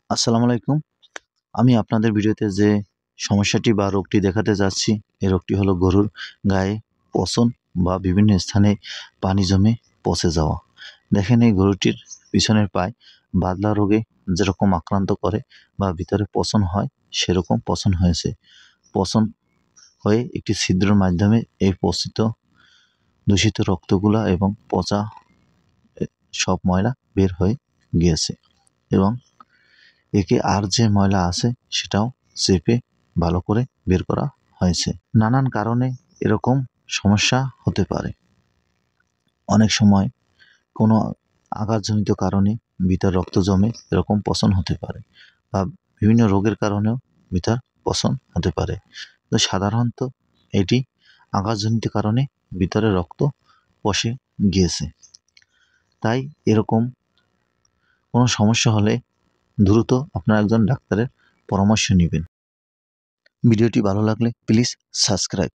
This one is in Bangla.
আসসালামু আলাইকুম। আমি আপনাদের ভিডিওতে যে সমস্যাটি বা রোগটি দেখাতে যাচ্ছি, এই রোগটি হলো গরুর গায়ে পচন বা বিভিন্ন স্থানে পানি জমে পচে যাওয়া। দেখেন এই গরুটির পিছনের পায়ে বাদলা রোগে যেরকম আক্রান্ত করে বা ভিতরে পচন হয়, সেরকম পচন হয়েছে। পচন হয়ে একটি ছিদ্রের মাধ্যমে এই দূষিত রক্তগুলা এবং পচা সব ময়লা বের হয়ে গিয়েছে এবং একে আর যে ময়লা আছে সেটাও চেপে ভালো করে বের করা হয়েছে। নানান কারণে এরকম সমস্যা হতে পারে। অনেক সময় কোনো আঘাতজনিত কারণে ভিতর রক্ত জমে এরকম পচন হতে পারে বা বিভিন্ন রোগের কারণেও ভিতর পচন হতে পারে। তো সাধারণত এটি আঘাতজনিত কারণে ভিতরে রক্ত পচে গিয়েছে। তাই এরকম কোনো সমস্যা হলে দ্রুত আপনারা একজন ডাক্তারের পরামর্শ নিবেন। ভিডিওটি ভালো লাগলে প্লিজ সাবস্ক্রাইব।